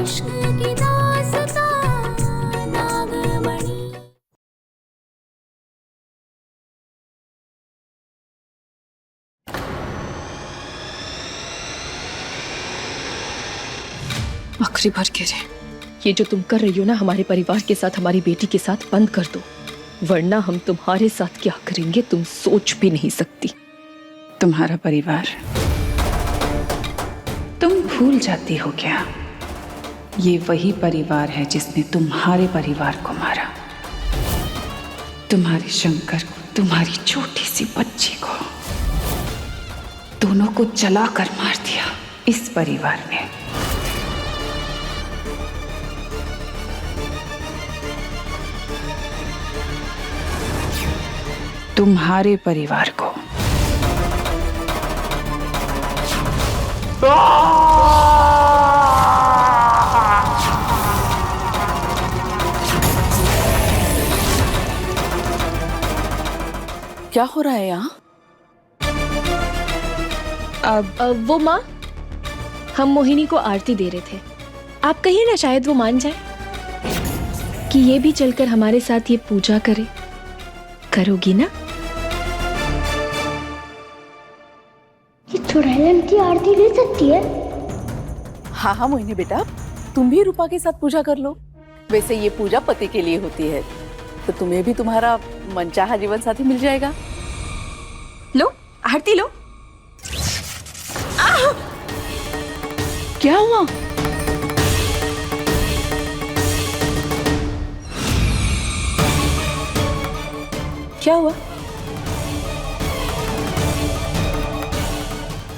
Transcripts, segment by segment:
इश्क की दास्तां नागमणि। आखिरी बार कह रहे, ये जो तुम कर रही हो ना हमारे परिवार के साथ, हमारी बेटी के साथ, बंद कर दो, वरना हम तुम्हारे साथ क्या करेंगे तुम सोच भी नहीं सकती। तुम्हारा परिवार तुम भूल जाती हो क्या? ये वही परिवार है जिसने तुम्हारे परिवार को मारा, तुम्हारे शंकर को, तुम्हारी छोटी सी बच्ची को, दोनों को जलाकर मार दिया इस परिवार ने। तुम्हारे परिवार को। क्या हो रहा है यहाँ? अब वो माँ, हम मोहिनी को आरती दे रहे थे, आप कहिए ना, शायद वो मान जाए कि ये भी चलकर हमारे साथ ये पूजा करे। करोगी ना? ये चुड़ैलन की आरती ले सकती है? हाँ हाँ मोहिनी बेटा, तुम भी रूपा के साथ पूजा कर लो। वैसे ये पूजा पति के लिए होती है, तो तुम्हें भी तुम्हारा मनचाहा जीवन साथी मिल जाएगा। लो आरती लो। क्या हुआ? क्या हुआ?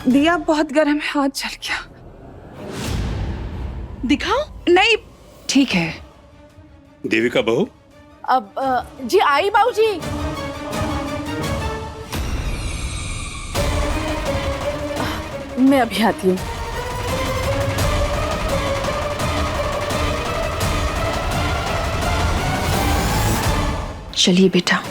दिया बहुत गर्म है, हाथ जल गया। दिखाओ। नहीं, ठीक है। देविका बहू, अब जी आई बाबूजी। मैं अभी आती हूँ। चलिए बेटा।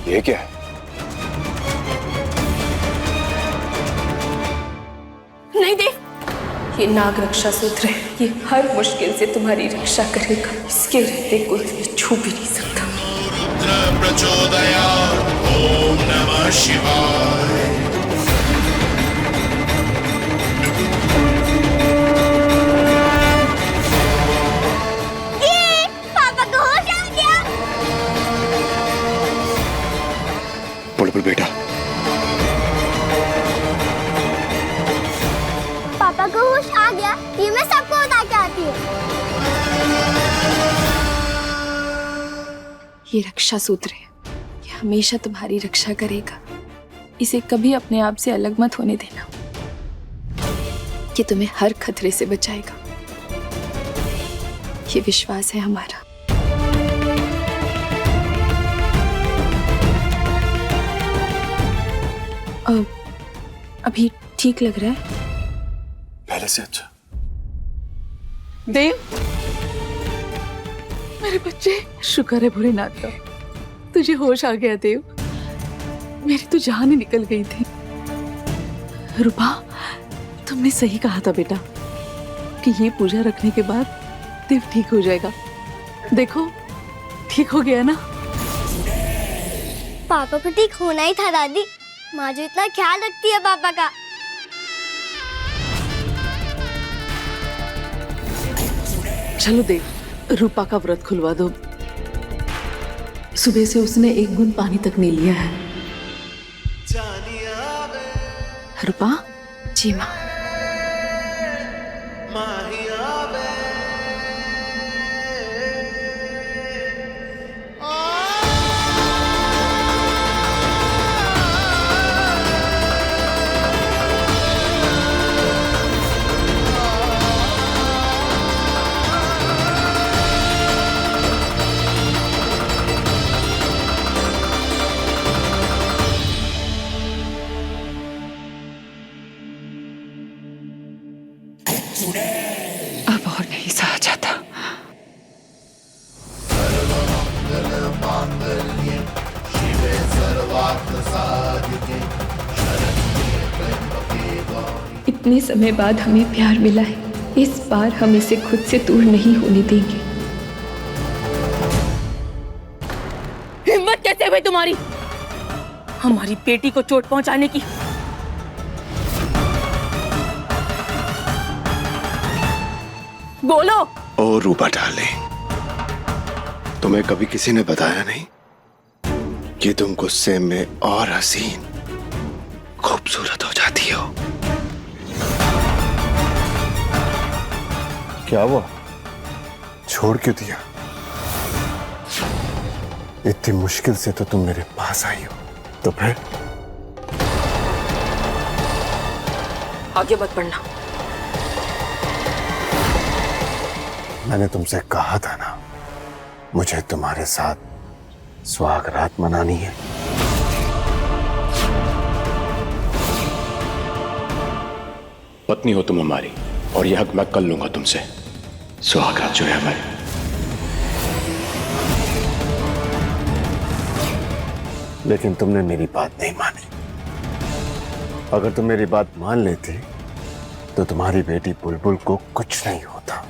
ये क्या है? नहीं दे, ये नाग रक्षा सूत्र है, ये हर मुश्किल से तुम्हारी रक्षा करेगा, इसके रहते कोई ये छू भी नहीं सकता। रुद्र प्रचोदयात्, ओम नमः शिवाय। पापा को होश आ गया। बुलबुल बेटा, पापा को होश आ गया, ये मैं सबको बता के आती हूँ। ये रक्षा सूत्र है, ये हमेशा तुम्हारी रक्षा करेगा, इसे कभी अपने आप से अलग मत होने देना, ये तुम्हें हर खतरे से बचाएगा, ये विश्वास है हमारा। अभी ठीक लग रहा है? पहले से अच्छा। देव, मेरे बच्चे, शुक्र है भोलेनाथ का, तुझे होश आ गया देव। मेरी तो जान ही निकल गई थी। रूपा, तुमने सही कहा था बेटा कि ये पूजा रखने के बाद देव ठीक हो जाएगा। देखो, ठीक हो गया ना। पापा को ठीक होना ही था दादी, माँ जो इतना ख्याल रखती है पापा का। चलो देव, रूपा का व्रत खुलवा दो। सुबह से उसने एक बूंद पानी तक नहीं लिया है। रूपा? जी माँ। इतने समय बाद हमें प्यार मिला है, इस बार हम इसे खुद से दूर नहीं होने देंगे। हिम्मत कैसे हुई तुम्हारी हमारी बेटी को चोट पहुंचाने की? बोलो। ओ रूपा डाले, तुम्हें कभी किसी ने बताया नहीं कि तुम गुस्से में और हसीन खूबसूरत हो जाती हो? क्या हुआ? छोड़ क्यों दिया? इतनी मुश्किल से तो तुम मेरे पास आई हो, तो फिर? आगे मत बढ़ना। मैंने तुमसे कहा था ना, मुझे तुम्हारे साथ सुहाग रात मनानी है। पत्नी हो तुम हमारी, और यह हक मैं कर लूंगा तुमसे। सुहाग रात जो है हमारी। लेकिन तुमने मेरी बात नहीं मानी। अगर तुम मेरी बात मान लेती तो तुम्हारी बेटी बुलबुल को कुछ नहीं होता।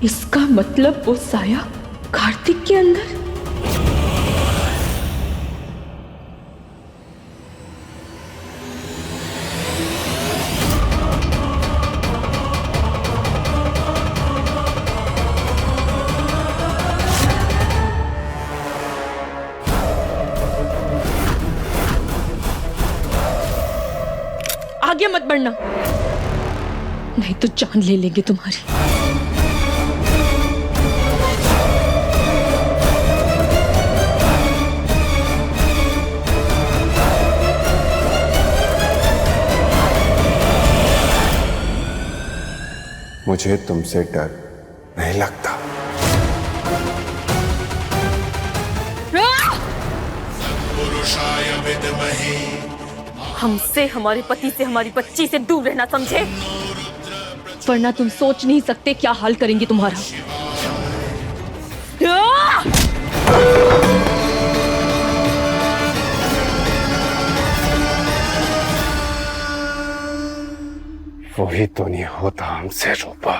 इसका मतलब वो साया कार्तिक के अंदर? आगे मत बढ़ना, नहीं तो जान ले लेंगे तुम्हारी। मुझे तुमसे डर नहीं लगता। पुरुषाय विद्महे हमसे, हमारे पति से, हमारी बच्ची से दूर रहना, समझे? वरना तुम सोच नहीं सकते क्या हाल करेंगे तुम्हारा। वही तो नहीं होता हमसे रूपा।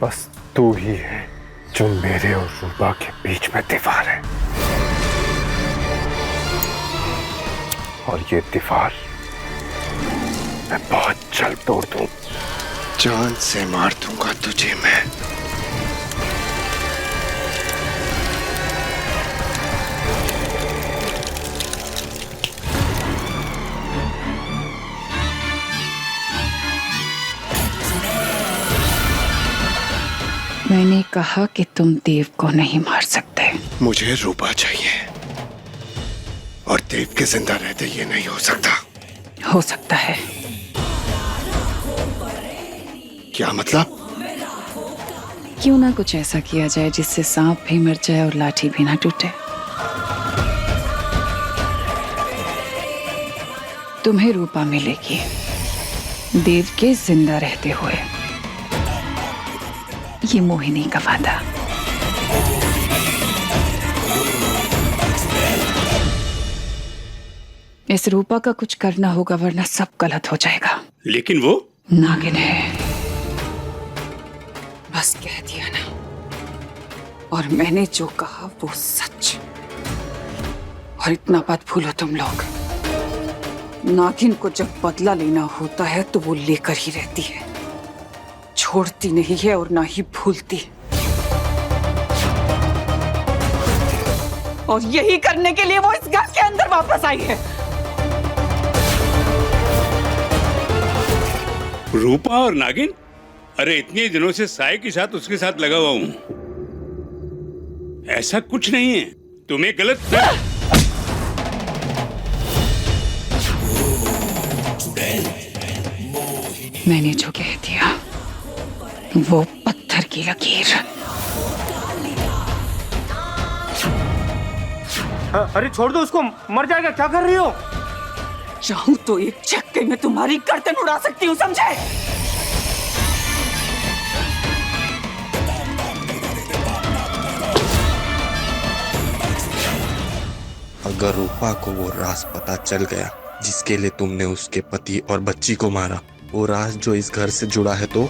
बस तू ही है जो मेरे और रूपा के बीच में दीवार है, और ये दीवार मैं बहुत जल्द तोड़ दूं। जान से मार दूंगा तुझे मैं। मैंने कहा कि तुम देव को नहीं मार सकते। मुझे रूपा चाहिए, और देव के जिंदा रहते ये नहीं हो सकता। हो सकता है। क्या मतलब? क्यों ना कुछ ऐसा किया जाए जिससे सांप भी मर जाए और लाठी भी ना टूटे। तुम्हें रूपा मिलेगी देव के जिंदा रहते हुए। ये मोहिनी का वादा। इस रूपा का कुछ करना होगा, वरना सब गलत हो जाएगा। लेकिन वो नागिन है, बस कह दिया ना। और मैंने जो कहा वो सच। और इतना बात भूलो तुम लोग, नागिन को जब बदला लेना होता है तो वो लेकर ही रहती है, छोड़ती नहीं है और ना ही भूलती। और यही करने के लिए वो इस घर के अंदर वापस आई है। रूपा और नागिन? अरे इतने दिनों से साय के साथ उसके साथ लगा हुआ हूं। ऐसा कुछ नहीं है, तुम्हें गलत मैंने जो कह दिया वो पत्थर की लकीर। अरे छोड़ दो उसको, मर जाएगा। क्या कर रही हो? चाहूं तो एक झटके में तुम्हारी गर्दन उड़ा सकती हूँ, समझे? अगर रूपा को वो राज पता चल गया जिसके लिए तुमने उसके पति और बच्ची को मारा, वो राज जो इस घर से जुड़ा है, तो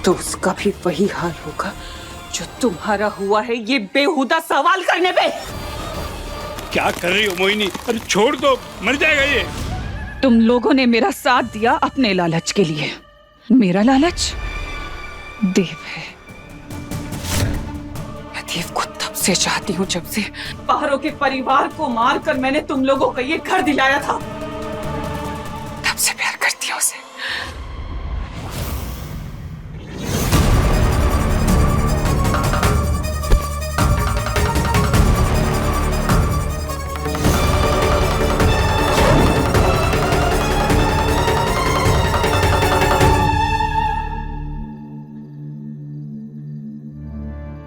उसका भी वही हाल होगा जो तुम्हारा हुआ है ये बेहुदा सवाल करने पे। क्या कर रही हो मोहिनी? अरे छोड़ दो, मर जाएगा ये। तुम लोगों ने मेरा साथ दिया अपने लालच के लिए। मेरा लालच देव है। मैं देव को तब से चाहती हूँ जब से पहाड़ों के परिवार को मारकर मैंने तुम लोगों को ये घर दिलाया था। तब से प्यार करती हूँ उसे।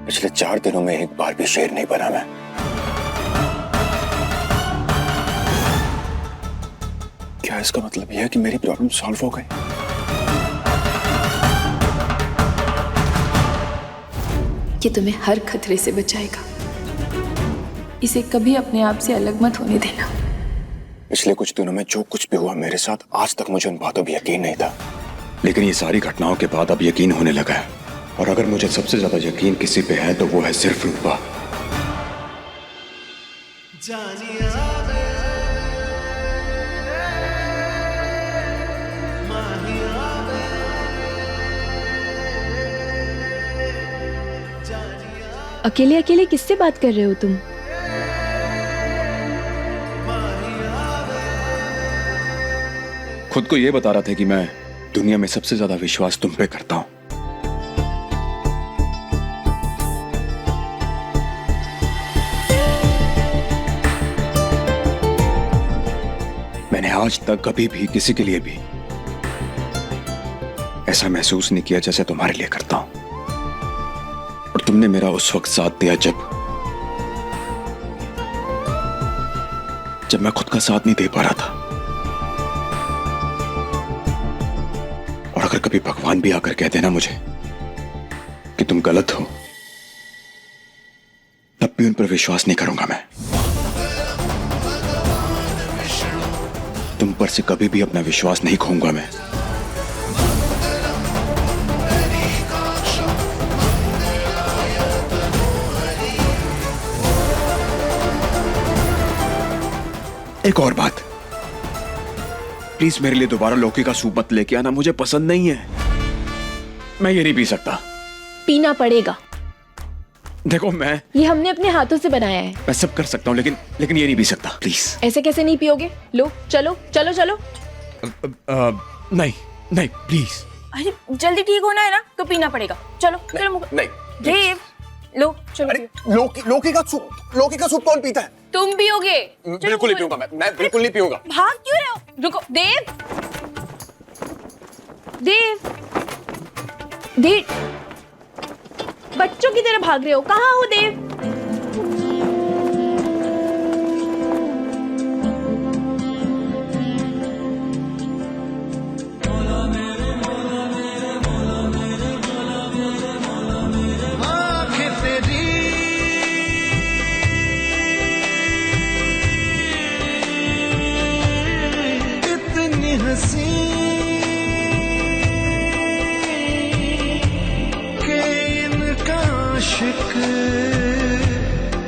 पिछले 4 दिनों में एक बार भी शेर नहीं बना मैं। क्या इसका मतलब यह है कि मेरी प्रॉब्लम सॉल्व हो गई? ये तुम्हें हर खतरे से बचाएगा। इसे कभी अपने आप से अलग मत होने देना। पिछले कुछ दिनों में जो कुछ भी हुआ मेरे साथ, आज तक मुझे उन बातों पर यकीन नहीं था, लेकिन ये सारी घटनाओं के बाद अब यकीन होने लगा है। और अगर मुझे सबसे ज्यादा यकीन किसी पे है तो वो है सिर्फ रूपा। अकेले अकेले किससे बात कर रहे हो तुम? खुद को ये बता रहा था कि मैं दुनिया में सबसे ज्यादा विश्वास तुम पे करता हूं। मैंने आज तक कभी भी किसी के लिए भी ऐसा महसूस नहीं किया जैसे तुम्हारे लिए करता हूं। और तुमने मेरा उस वक्त साथ दिया जब मैं खुद का साथ नहीं दे पा रहा था। और अगर कभी भगवान भी आकर कह देना मुझे कि तुम गलत हो, तब भी उन पर विश्वास नहीं करूंगा मैं। तुम पर से कभी भी अपना विश्वास नहीं खोऊंगा मैं। एक और बात, प्लीज मेरे लिए दोबारा लौकी का सूप मत लेके आना, मुझे पसंद नहीं है। मैं ये नहीं पी सकता। पीना पड़ेगा। देखो ये हमने अपने हाथों से बनाया है। मैं सब कर सकता हूँ लेकिन ये नहीं पी सकता, प्लीज। ऐसे कैसे नहीं पियोगे? लो चलो चलो चलो। नहीं नहीं प्लीज। अरे जल्दी ठीक होना है ना तो पीना पड़ेगा। चलो चलो नहीं देव, लो चलो। लौकी का सूप कौन पीता है? तुम पियोगे? बिल्कुल नहीं पीऊंगा मैं बिल्कुल नहीं पीऊंगा। भाग क्यों रहे हो? रुको देव, देव देव, बच्चों की तरह भाग रहे हो। कहाँ हो देव?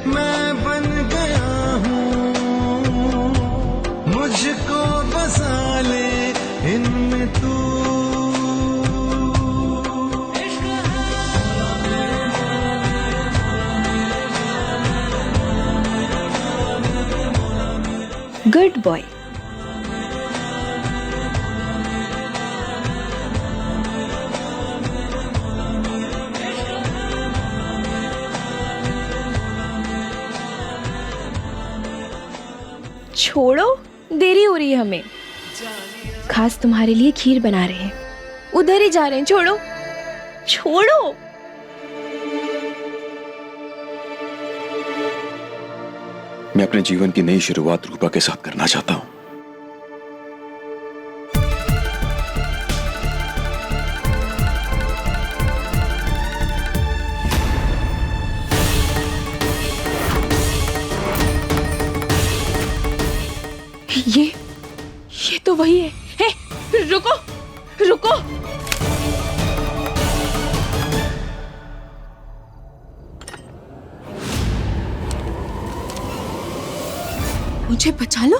मैं बन गया हूँ, मुझको बसा ले इनमें तू। Good boy. छोड़ो, देरी हो रही है हमें। खास तुम्हारे लिए खीर बना रहे हैं, उधर ही जा रहे हैं। छोड़ो छोड़ो। मैं अपने जीवन की नई शुरुआत रूपा के साथ करना चाहता हूं। ये तो वही है। हे, रुको रुको। मुझे बचा लो।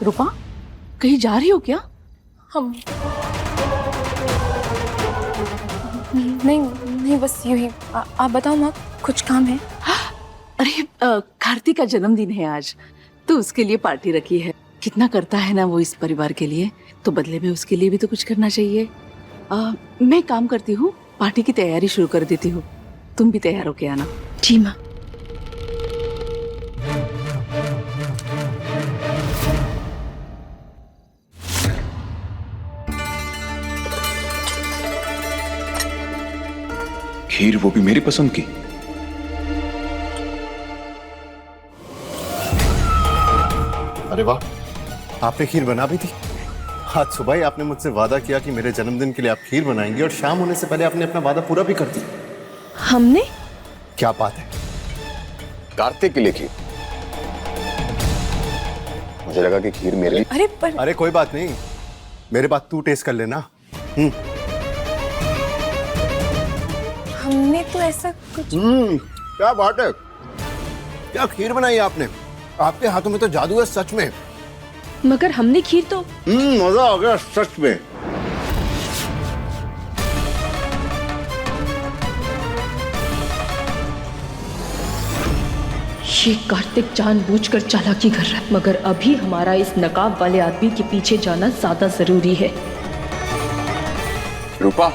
रूपा, कहीं जा रही हो क्या? हम नहीं बस यूं ही। आप बताओ माँ, कुछ काम है? अरे कार्तिक का जन्मदिन है आज, तो उसके लिए पार्टी रखी है। कितना करता है ना वो इस परिवार के लिए, तो बदले में उसके लिए भी तो कुछ करना चाहिए। मैं काम करती हूँ, पार्टी की तैयारी शुरू कर देती हूँ। तुम भी तैयार होके आना। जी माँ। खीर, वो भी मेरी पसंद की। अरे वाह, आपने खीर बना भी थी। आज सुबह ही आपने मुझसे वादा किया कि मेरे जन्मदिन के लिए आप खीर बनाएंगे, और शाम होने से पहले आपने अपना वादा पूरा भी कर दिया। हमने? क्या बात है। कार्तिक के लिए खीर। मुझे लगा कि खीर मेरे लिए। अरे कोई बात नहीं, मेरे बात तू टेस्ट कर लेना। हमने तो ऐसा कुछ। क्या बात है, क्या खीर बनाई आपने। आपके हाथों में तो जादू है सच में। मगर हमने खीर तो। मजा आ गया सच में। ये कार्तिक जानबूझकर चालाकी कर रहा है, मगर अभी हमारा इस नकाब वाले आदमी के पीछे जाना ज्यादा जरूरी है। रूपा,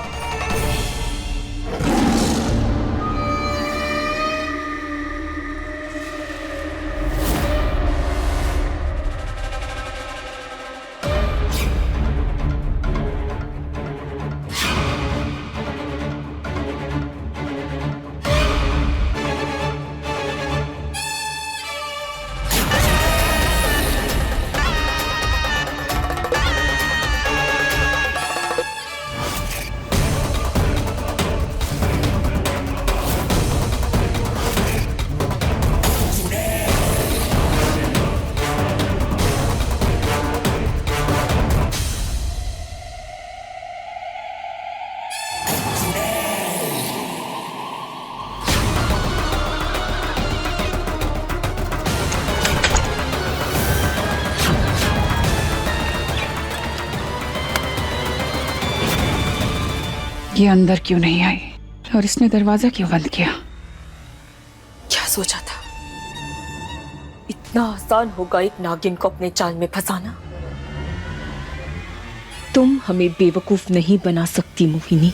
ये अंदर क्यों नहीं आई और इसने दरवाजा क्यों बंद किया? क्या सोचा था इतना आसान होगा एक नागिन को अपने जाल में फंसाना? तुम हमें बेवकूफ नहीं बना सकती मोहिनी।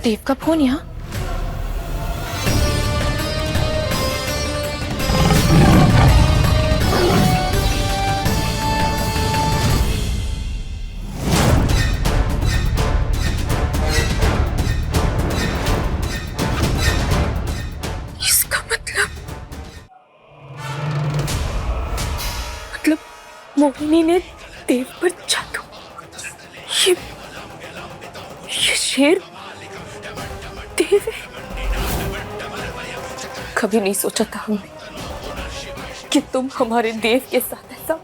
देव का फोन यहाँ। मोहिनी ने देव पर जादू। ये शेर देव है। कभी नहीं सोचा था हमने कि तुम हमारे देव के साथ ऐसा।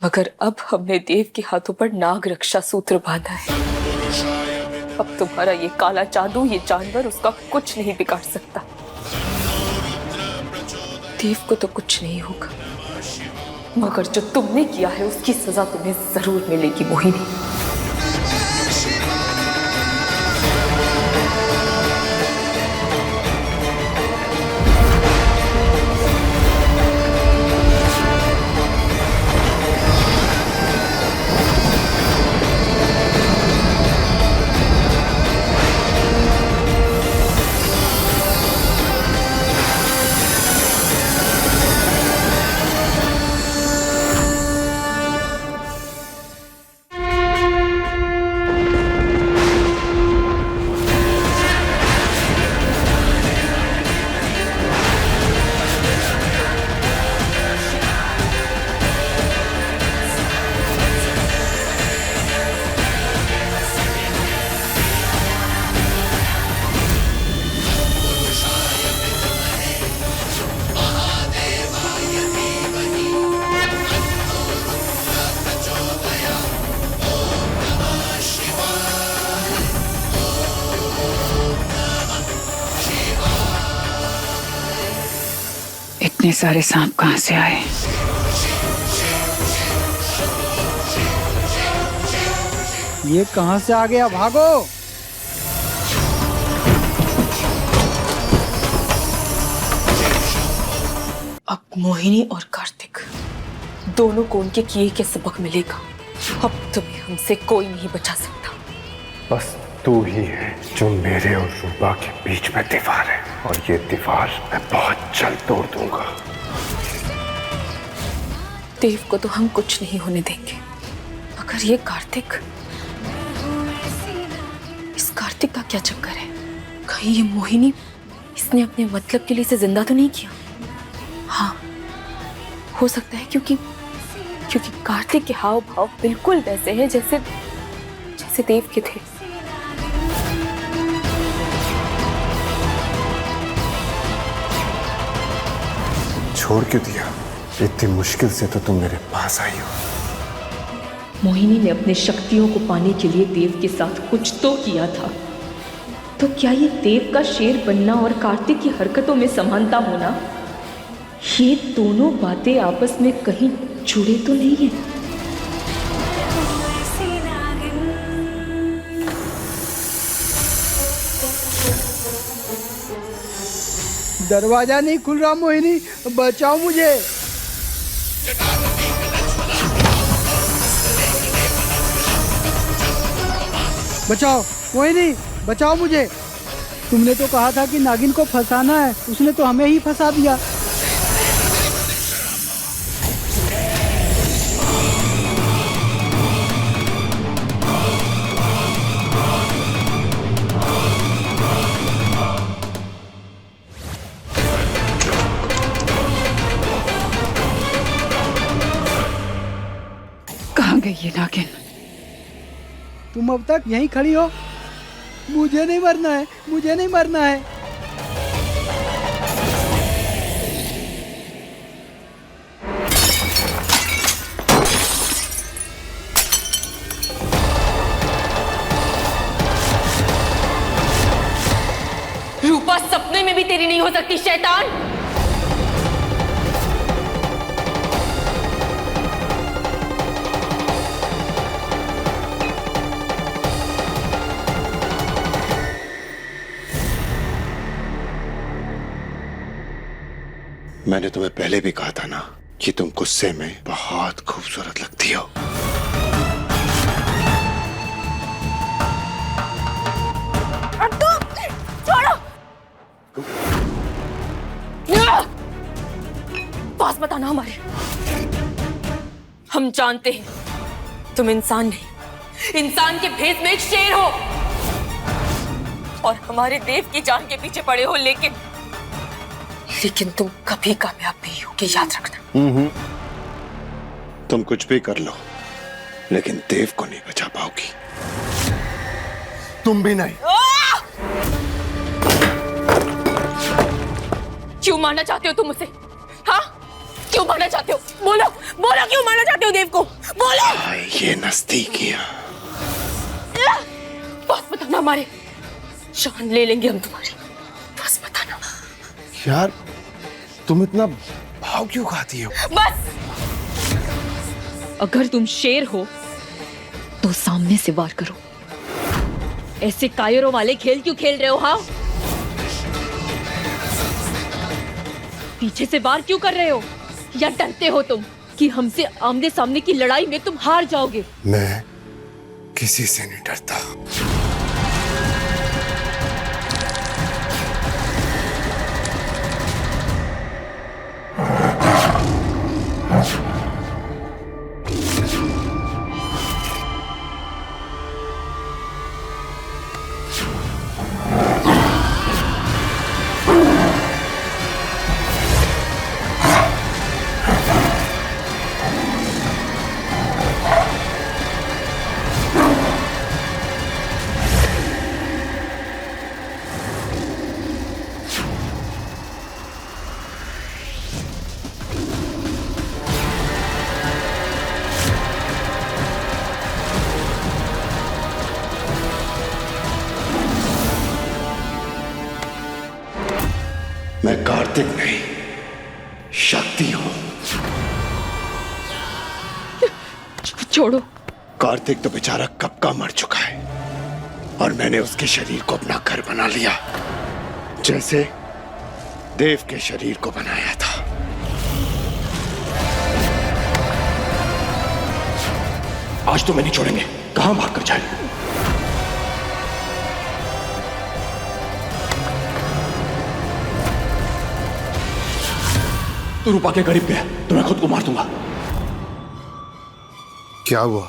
मगर अब हमने देव के हाथों पर नाग रक्षा सूत्र बांधा है। अब तुम्हारा ये काला जादू, ये जानवर, उसका कुछ नहीं बिगाड़ सकता। देव को तो कुछ नहीं होगा, मगर जो तुमने किया है उसकी सजा तुम्हें जरूर मिलेगी मोहिनी। इतने सारे सांप कहाँ से आए? ये कहाँ से आ गया? भागो! अब मोहिनी और कार्तिक दोनों को उनके किए के सबक मिलेगा। अब तुम्हें हमसे कोई नहीं बचा सकता। बस तू ही है जो मेरे और रूपा के बीच में दीवार है, और ये दीवार मैं बहुत जल्द तोड़ दूंगा। देव को तो हम कुछ नहीं होने देंगे, मगर ये कार्तिक, इस कार्तिक का क्या चक्कर है? कहीं ये मोहिनी, इसने अपने मतलब के लिए इसे जिंदा तो नहीं किया? हाँ, हो सकता है, क्योंकि कार्तिक के हाव भाव बिल्कुल वैसे हैं जैसे देव के थे। छोड़ क्यों दिया? इतनी मुश्किल से तो तुम मेरे पास आई हो। मोहिनी ने अपने शक्तियों को पाने के लिए देव के साथ कुछ तो किया था, तो क्या ये देव का शेर बनना और कार्तिक की हरकतों में समानता होना, ये दोनों बातें आपस में कहीं जुड़े तो नहीं है? दरवाजा नहीं खुल रहा मोहिनी, बचाओ मुझे। बचाओ मोहिनी, बचाओ मुझे। तुमने तो कहा था कि नागिन को फंसाना है, उसने तो हमें ही फंसा दिया। कहाँ गई ये नागिन? तुम अब तक यहीं खड़ी हो? मुझे नहीं मरना है, मुझे नहीं मरना है। रूपा सपने में भी तेरी नहीं हो सकती, शैतान। मैंने तुम्हें पहले भी कहा था ना कि तुम गुस्से में बहुत खूबसूरत लगती हो। छोड़ो! पास मत आना हमारे। हम जानते हैं तुम इंसान नहीं, इंसान के भेष में एक शेर हो और हमारे देव की जान के पीछे पड़े हो, लेकिन तुम कभी कामयाब नहीं होगे, याद रखना। तुम कुछ भी कर लो, लेकिन देव को नहीं बचा पाओगी। तुम भी नहीं। क्यों मारना चाहते हो तुम मुझे? हाँ, क्यों मारना चाहते हो? बोलो, बोलो, क्यों मारना चाहते हो देव को? बोलो। ये नजदीकियां। बस बताना, हमारे जान ले लेंगे हम तुम्हारी। बस बताना। यार तुम इतना भाव क्यों खाती हो? बस। अगर तुम शेर हो तो सामने से वार करो। ऐसे कायरों वाले खेल क्यों खेल रहे हो? हाँ, पीछे से वार क्यों कर रहे हो? या डरते हो तुम कि हमसे आमने सामने की लड़ाई में तुम हार जाओगे? मैं किसी से नहीं डरता। मैं कार्तिक नहीं, छोड़ो। कार्तिक तो बेचारा कब का मर चुका है और मैंने उसके शरीर को अपना घर बना लिया, जैसे देव के शरीर को बनाया था। आज तो मैं नहीं छोड़ेंगे, कहां भागकर जाए। तू रूपा के करीब गया तो मैं खुद को मार दूंगा। क्या हुआ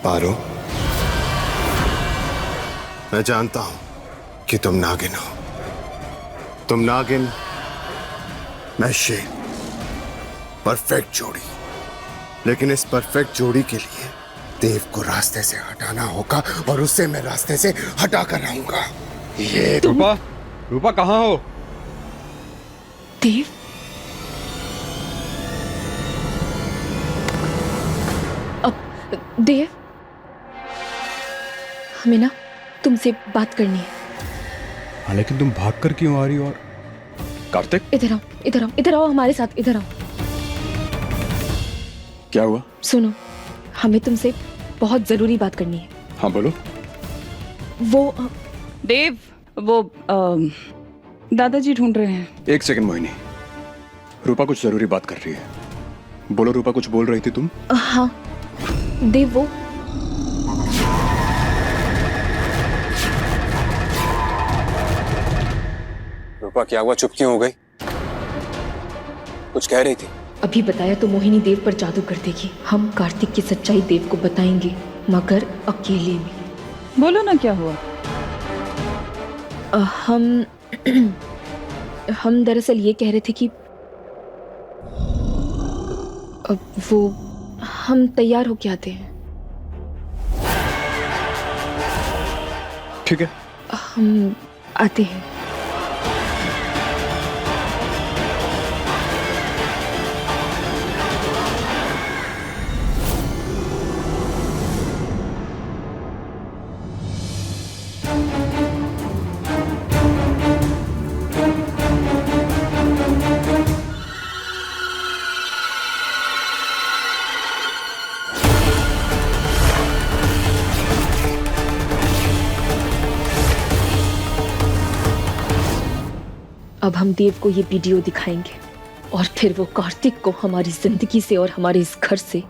पारो? मैं जानता हूं कि तुम नागिन हो। तुम नागिन, मैं शेर। परफेक्ट जोड़ी। लेकिन इस परफेक्ट जोड़ी के लिए देव को रास्ते से हटाना होगा और उससे मैं रास्ते से हटा कर रहूंगा। ये रूपा, रूपा कहाँ हो? देव, अब देव, हमें ना तुमसे बात करनी है। हाँ, लेकिन तुम भागकर क्यों आ रही हो? और कार्तिक, इधर आओ, इधर आओ, इधर आओ, हमारे साथ इधर आओ। क्या हुआ? सुनो, हमें तुमसे बहुत जरूरी बात करनी है। हाँ बोलो। वो देव, वो दादाजी ढूंढ रहे हैं। एक सेकंड मोहिनी, रूपा कुछ जरूरी बात कर रही है। बोलो रूपा, कुछ बोल रही थी तुम? हाँ देव, वो रूपा क्या हुआ, चुप क्यों हो गई? कुछ कह रही थी। अभी बताया तो मोहिनी देव पर जादू कर देगी। हम कार्तिक की सच्चाई देव को बताएंगे, मगर अकेले में। बोलो ना, क्या हुआ? हम दरअसल ये कह रहे थे कि वो हम तैयार होके आते हैं। ठीक है, हम आते हैं। अब हम देव को ये वीडियो दिखाएंगे और फिर वो कार्तिक को हमारी जिंदगी से और हमारे इस घर से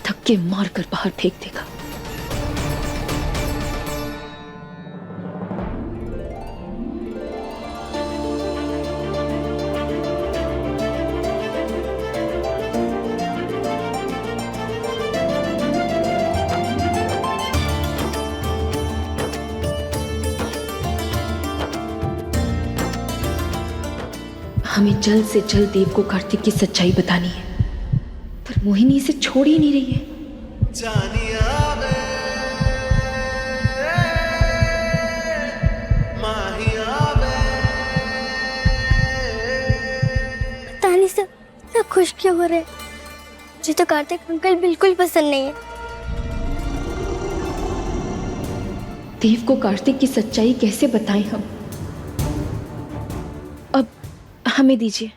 धक्के मारकर बाहर फेंक देगा। हमें जल्द से जल्द देव को कार्तिक की सच्चाई बतानी है, पर मोहिनी इसे छोड़ ही नहीं रही है। तानी से इतना खुश क्यों हो रहे? मुझे तो कार्तिक अंकल बिल्कुल पसंद नहीं है। देव को कार्तिक की सच्चाई कैसे बताएं हम? अब हमें दीजिए।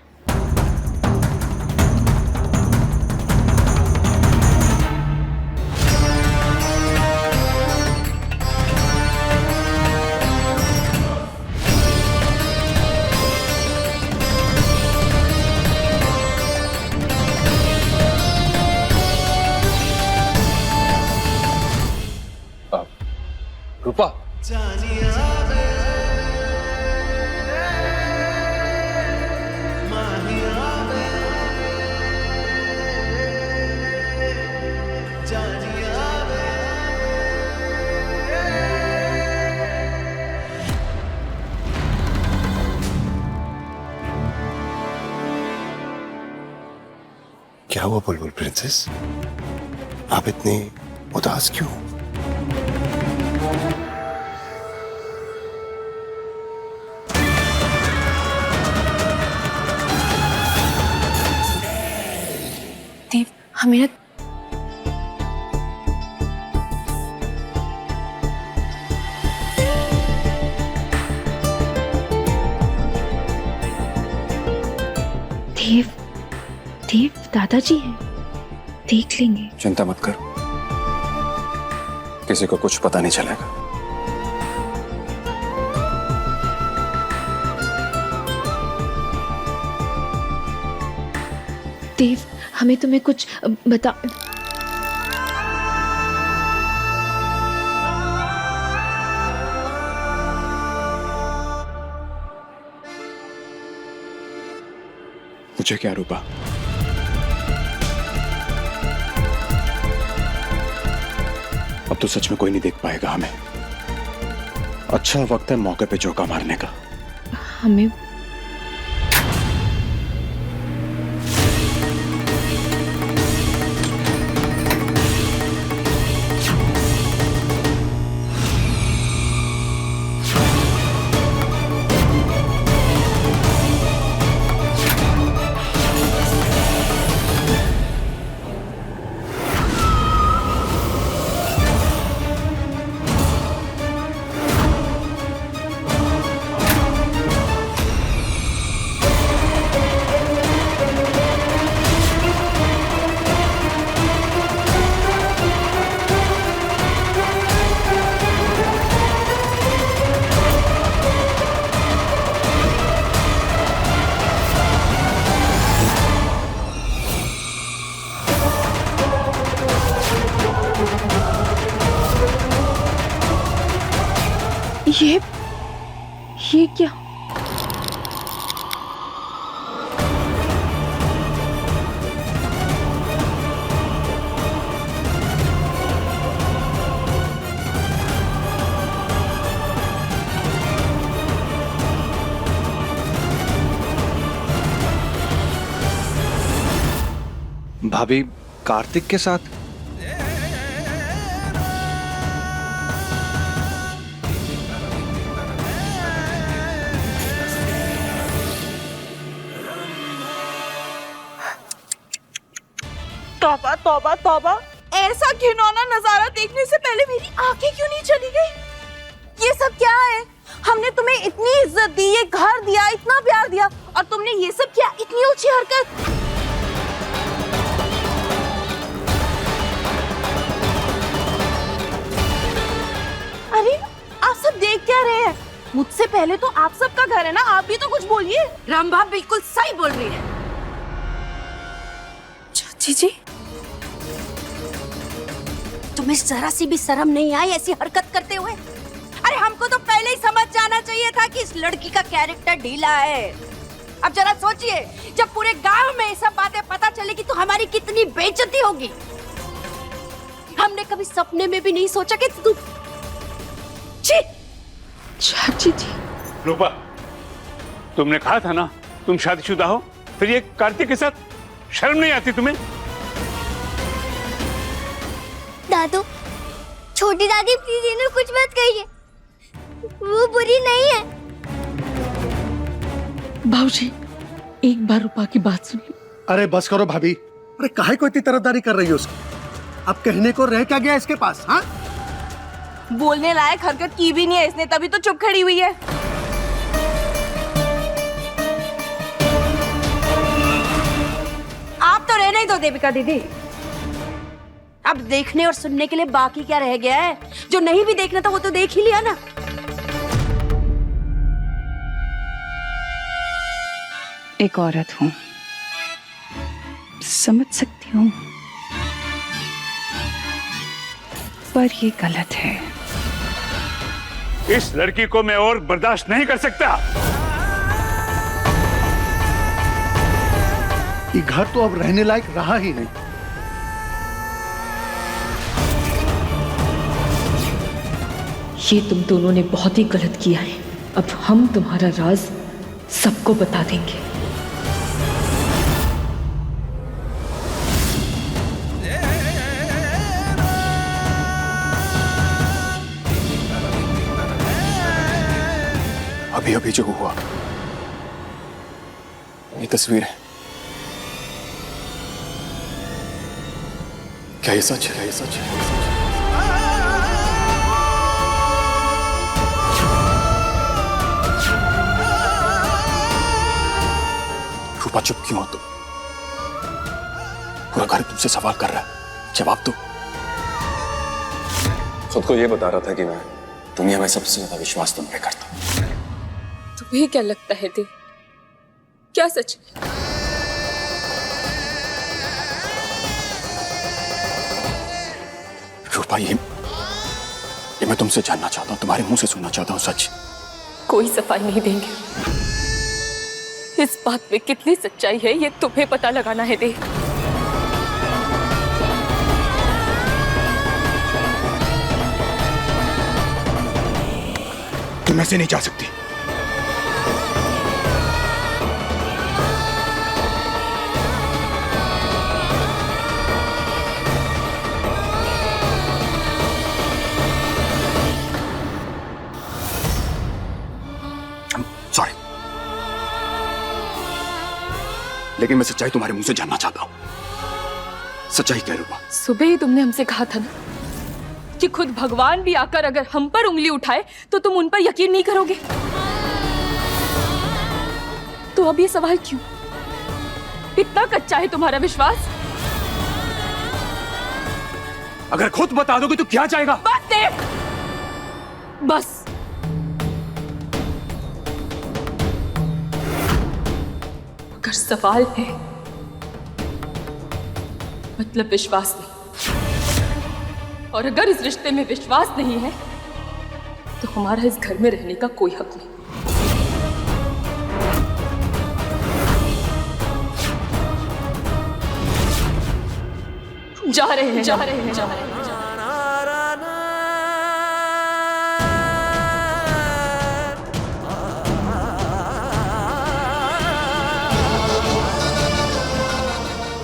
रूपा, क्या हुआ बुलबुल प्रिंसेस? आप इतने उदास क्यों? देव, हमें ना देव, देव दादाजी हैं। देख लेंगे। चिंता मत कर, किसी को कुछ पता नहीं चलेगा। देव, हमें तुम्हें कुछ बता। मुझे क्या रूपा, अब तो सच में कोई नहीं देख पाएगा हमें। अच्छा वक्त है मौके पे चौका मारने का। हमें ये क्या? भाभी कार्तिक के साथ? तौबा तौबा तौबा, ऐसा घिनौना नजारा देखने से पहले मेरी आंखें क्यों नहीं चली गई? ये सब क्या है? हमने तुम्हें इतनी इज्जत दी, ये घर दिया, इतना प्यार दिया, और तुमने ये सब किया, इतनी ऊंची हरकत। अरे आप सब देख क्या रहे हैं? मुझसे पहले तो आप सबका घर है ना, आप भी तो कुछ बोलिए। रंभा बिल्कुल सही बोल रही है। चाची जी, तुम्हें जरा सी भी शर्म नहीं आई ऐसी हरकत करते हुए? अरे हमको तो पहले ही समझ जाना चाहिए था कि इस लड़की का कैरेक्टर ढीला है। अब जरा सोचिए, जब पूरे गांव में ये सब बातें पता चलेगी तो हमारी कितनी बेइज्जती होगी। हमने कभी सपने में भी नहीं सोचा कि तू। चाची जी। रूपा, तुमने कहा था ना तुम शादीशुदा हो, फिर ये कार्तिक के साथ शर्म नहीं आती तुम्हें? दादू, छोटी दादी प्लीज इन्हें कुछ मत कहिए, वो बुरी नहीं है। बाबूजी, एक बार रूपा की बात सुनिए। अरे बस करो भाभी, अरे काहे को इतनी तरफदारी कर रही हो उसकी? अब कहने को रह क्या गया इसके पास? हाँ, बोलने लायक हरकत की भी नहीं है इसने, तभी तो चुप खड़ी हुई है। आप तो रहने ही दो देविका दीदी। अब देखने और सुनने के लिए बाकी क्या रह गया है? जो नहीं भी देखना था वो तो देख ही लिया ना। एक औरत हूं, समझ सकती हूं, पर ये गलत है। इस लड़की को मैं और बर्दाश्त नहीं कर सकता। ये घर तो अब रहने लायक रहा ही नहीं। ये तुम दोनों ने बहुत ही गलत किया है। अब हम तुम्हारा राज सबको बता देंगे। अभी अभी जो हुआ, ये तस्वीर है, क्या ये सच है? क्या ये सच है? रूपा, चुप क्यों हो तुम? पूरा घर तुमसे सवाल कर रहा है, जवाब दो। खुद को ये बता रहा था कि मैं दुनिया में सबसे ज्यादा विश्वास तुम पे करता हूं। तुम्हें क्या लगता है देव, क्या सच है? रूपा, ये मैं तुमसे जानना चाहता हूं, तुम्हारे मुंह से सुनना चाहता हूं सच। कोई सफाई नहीं देंगे। इस बात में कितनी सच्चाई है ये तुम्हें पता लगाना है देव। तुम ऐसे नहीं जा सकती। सॉरी, लेकिन मैं सच्चाई तुम्हारे मुंह से जानना चाहता हूं। सच्चाई क्या है रूपा? सुबह ही तुमने हमसे कहा था ना कि खुद भगवान भी आकर अगर हम पर उंगली उठाए तो तुम उन पर यकीन नहीं करोगे। तो अब ये सवाल क्यों? इतना कच्चा है तुम्हारा विश्वास? अगर खुद बता दोगे तो क्या जाएगा? बस देव, बस। अगर सवाल है मतलब विश्वास नहीं, और अगर इस रिश्ते में विश्वास नहीं है तो हमारा इस घर में रहने का कोई हक नहीं। जा रहे हैं, जा रहे हैं, जा रहे हैं।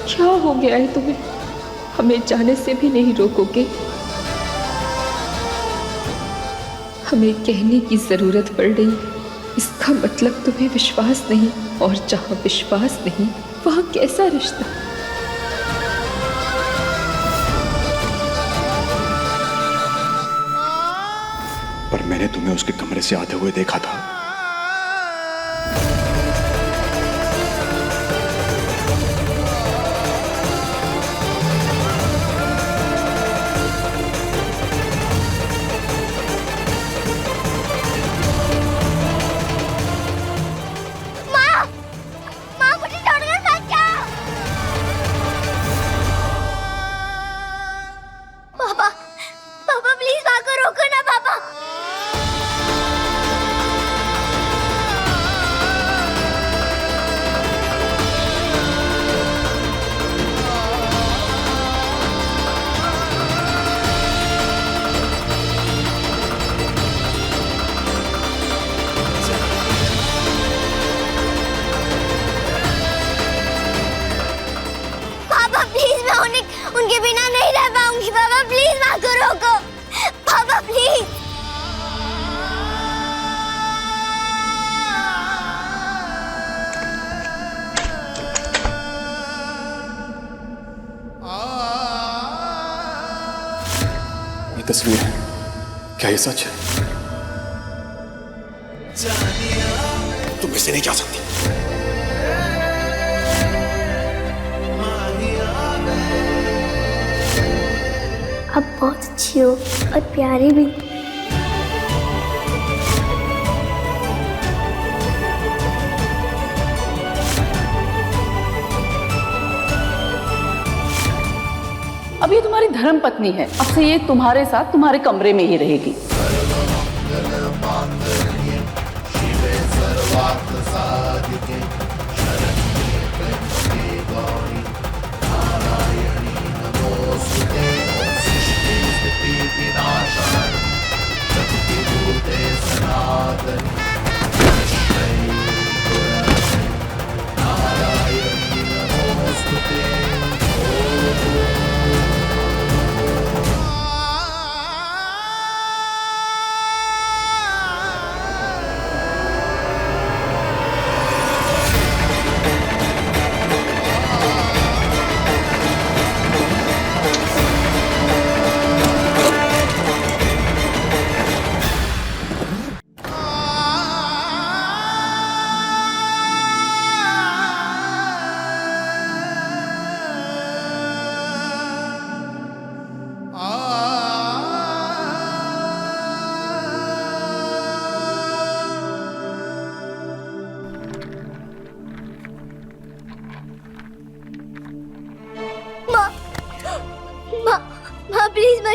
क्या हो गया है तुम्हें? हमें जाने से भी नहीं रोकोगे? हमें कहने की जरूरत पड़ रही है। इसका मतलब तुम्हें विश्वास नहीं, और जहां विश्वास नहीं वहां कैसा रिश्ता? पर मैंने तुम्हें उसके कमरे से आते हुए देखा था। उनके बिना नहीं रह पाऊंगी। पापा प्लीज माँ को रोको। पापा प्लीज। ये तस्वीर है, क्या ये सच है? तुम इससे नहीं जा सकती। आप बहुत अच्छी हो और प्यारी भी। अब ये तुम्हारी धर्म पत्नी है। अब से ये तुम्हारे साथ तुम्हारे कमरे में ही रहेगी।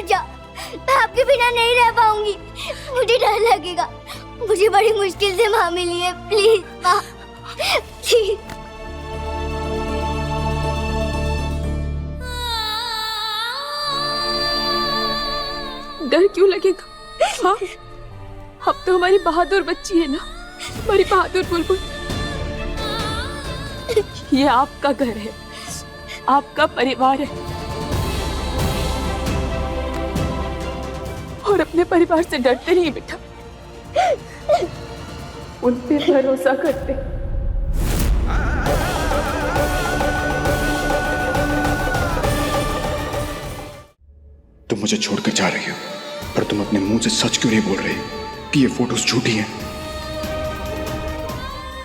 मत जा, मैं आपके बिना नहीं रह पाऊंगी। मुझे डर लगेगा। मुझे बड़ी मुश्किल से माँ मिली है। प्लीज माँ, प्लीज। डर क्यों लगेगा? हाँ, अब तो हमारी बहादुर बच्ची है ना, हमारी बहादुर बुलबुल। ये आपका घर है, आपका परिवार है, और अपने परिवार से डरते नहीं बेटा, उन पे भरोसा करते। तुम मुझे छोड़कर जा रही हो, पर तुम अपने मुंह से सच क्यों नहीं बोल रही कि ये फोटोज झूठी हैं?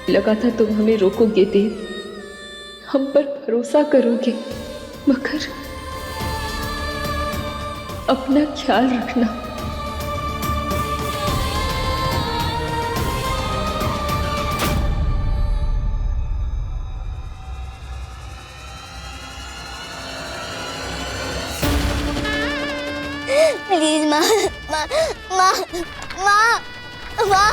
लगा था तुम हमें रोकोगे देव, हम पर भरोसा करोगे, मगर अपना ख्याल रखना। प्लीज माँ, माँ, माँ, माँ, माँ।